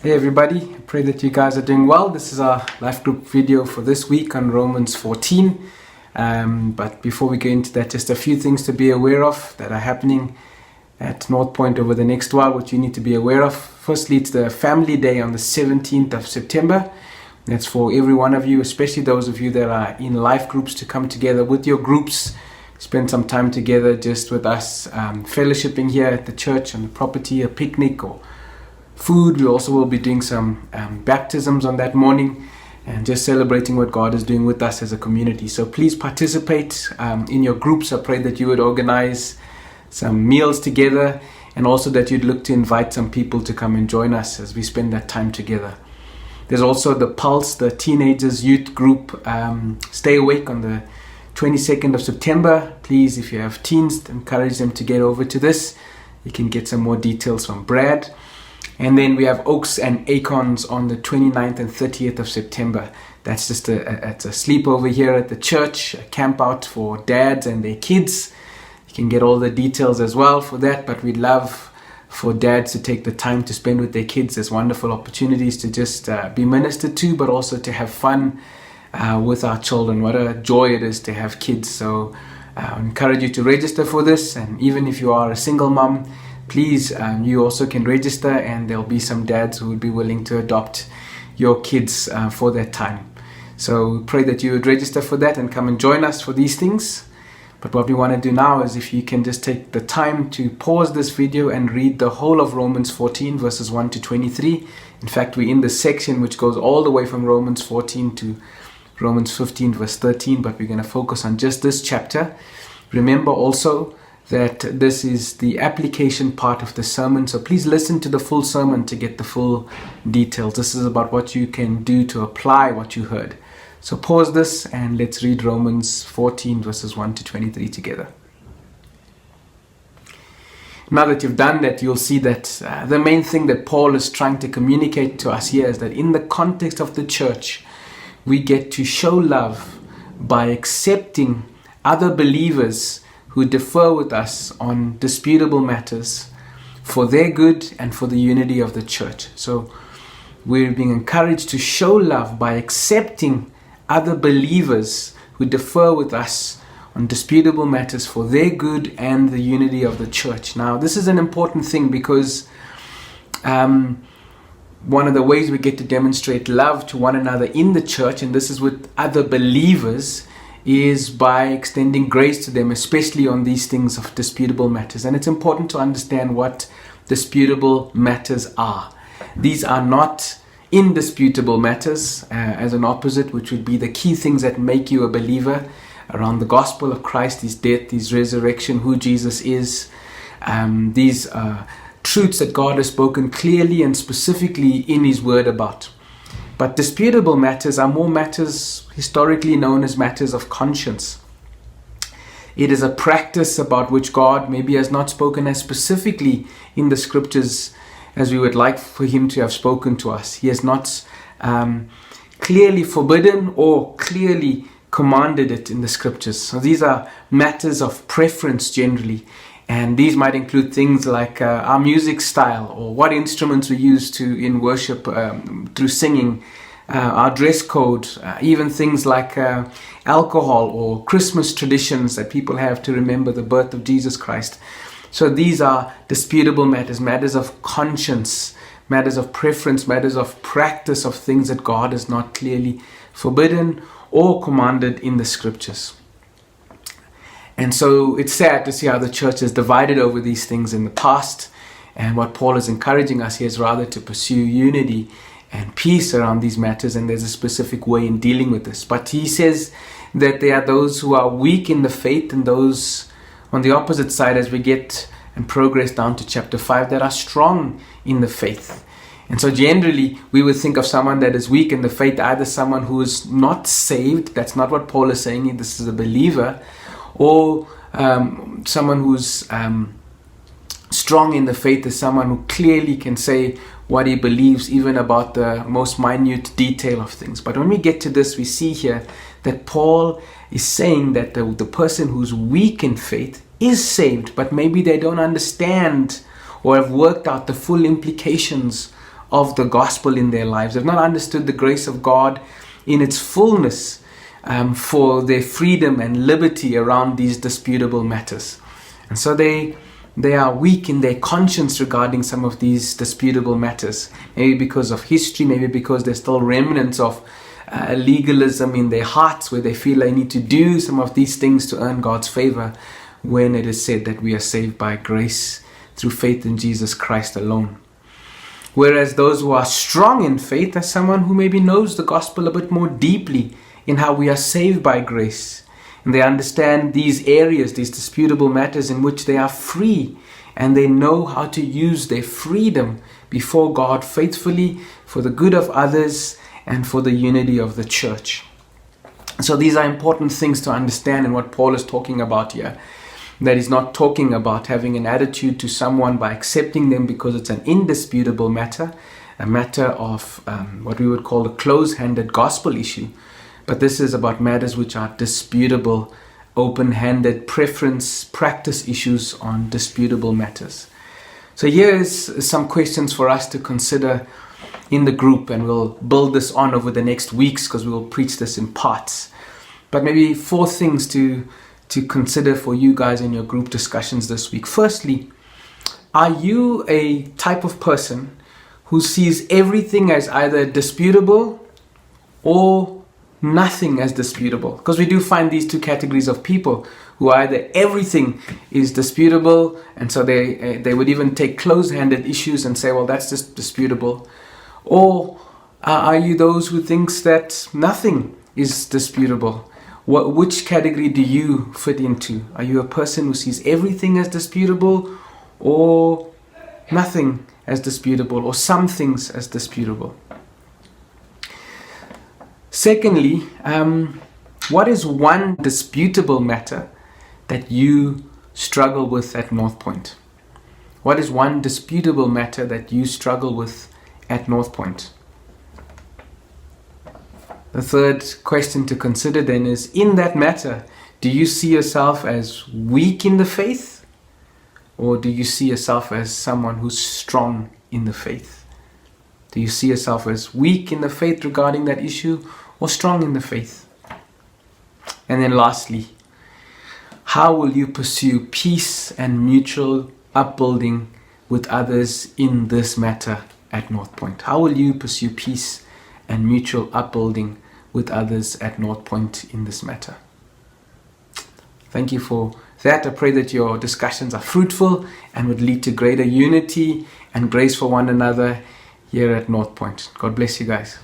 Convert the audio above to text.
Hey everybody, I pray that you guys are doing well. This is our life group video for this week on Romans 14. But before we get into that, just a few things to be aware of that are happening at North Point over the next while, which you need to be aware of. Firstly, it's the Family Day on the 17th of September. That's for every one of you, especially those of you that are in life groups, to come together with your groups, spend some time together just with us, fellowshipping here at the church on the property, a picnic or food. We also will be doing some baptisms on that morning and just celebrating what God is doing with us as a community. So please participate in your groups. I pray that you would organize some meals together and also that you'd look to invite some people to come and join us as we spend that time together. There's also the Pulse, the teenagers youth group. Stay awake on the 22nd of September. Please, if you have teens, encourage them to get over to this. You can get some more details from Brad. And then we have Oaks and Acorns on the 29th and 30th of September. That's just it's a sleepover here at the church, a camp out for dads and their kids. You can get all the details as well for that, but we'd love for dads to take the time to spend with their kids. There's wonderful opportunities to just be ministered to, but also to have fun with our children. What a joy it is to have kids. So I encourage you to register for this, and even if you are a single mom, please, you also can register, and there'll be some dads who would be willing to adopt your kids for that time. So pray that you would register for that and come and join us for these things. But what we want to do now is if you can just take the time to pause this video and read the whole of Romans 14 verses 1 to 23. In fact, we're in the section which goes all the way from Romans 14 to Romans 15 verse 13, but we're going to focus on just this chapter. Remember also that this is the application part of the sermon, so please listen to the full sermon to get the full details. This is about what you can do to apply what you heard. So pause this and let's read Romans 14 verses 1 to 23 together. Now that you've done that, you'll see that the main thing that Paul is trying to communicate to us here is that in the context of the church, we get to show love by accepting other believers who differ with us on disputable matters for their good and for the unity of the church. So we're being encouraged to show love by accepting other believers who differ with us on disputable matters for their good and the unity of the church. Now, this is an important thing because one of the ways we get to demonstrate love to one another in the church, and this is with other believers, is by extending grace to them, especially on these things of disputable matters. And it's important to understand what disputable matters are. These are not indisputable matters, as an opposite, which would be the key things that make you a believer around the gospel of Christ, his death, his resurrection, who Jesus is. These truths that God has spoken clearly and specifically in his word about. But disputable matters are more matters historically known as matters of conscience. It is a practice about which God maybe has not spoken as specifically in the scriptures as we would like for him to have spoken to us. He has not clearly forbidden or clearly commanded it in the scriptures. So these are matters of preference generally. And these might include things like our music style or what instruments we use in worship through singing, our dress code, even things like alcohol or Christmas traditions that people have to remember the birth of Jesus Christ. So these are disputable matters, matters of conscience, matters of preference, matters of practice of things that God has not clearly forbidden or commanded in the scriptures. And so it's sad to see how the church has divided over these things in the past. And what Paul is encouraging us here is rather to pursue unity and peace around these matters. And there's a specific way in dealing with this. But he says that there are those who are weak in the faith and those on the opposite side as we get and progress down to chapter 5 that are strong in the faith. And so generally we would think of someone that is weak in the faith, either someone who is not saved. That's not what Paul is saying. This is a believer. Or someone who's strong in the faith is someone who clearly can say what he believes, even about the most minute detail of things. But when we get to this, we see here that Paul is saying that the person who's weak in faith is saved, but maybe they don't understand or have worked out the full implications of the gospel in their lives. They've not understood the grace of God in its fullness for their freedom and liberty around these disputable matters. And so they are weak in their conscience regarding some of these disputable matters. Maybe because of history, maybe because there's still remnants of legalism in their hearts where they feel they need to do some of these things to earn God's favor, when it is said that we are saved by grace through faith in Jesus Christ alone. Whereas those who are strong in faith are someone who maybe knows the gospel a bit more deeply in how we are saved by grace. And they understand these areas, these disputable matters in which they are free, and they know how to use their freedom before God faithfully for the good of others and for the unity of the church. So these are important things to understand in what Paul is talking about here. That he's not talking about having an attitude to someone by accepting them because it's an indisputable matter, a matter of what we would call a close-handed gospel issue. But this is about matters which are disputable, open-handed preference, practice issues on disputable matters. So here's some questions for us to consider in the group, and we'll build this on over the next weeks because we will preach this in parts. But maybe 4 things to consider for you guys in your group discussions this week. Firstly, are you a type of person who sees everything as either disputable or nothing as disputable? Because we do find these 2 categories of people who either everything is disputable, and so they would even take close-handed issues and say, well, that's just disputable. Or are you those who thinks that nothing is disputable? Which category do you fit into? Are you a person who sees everything as disputable, or nothing as disputable, or some things as disputable? Secondly, what is one disputable matter that you struggle with at North Point? What is one disputable matter that you struggle with at North Point? The third question to consider then is, in that matter, do you see yourself as weak in the faith, or do you see yourself as someone who's strong in the faith? Do you see yourself as weak in the faith regarding that issue, or strong in the faith? And then lastly, how will you pursue peace and mutual upbuilding with others in this matter at North Point? How will you pursue peace and mutual upbuilding with others at North Point in this matter? Thank you for that. I pray that your discussions are fruitful and would lead to greater unity and grace for one another here at North Point. God bless you guys.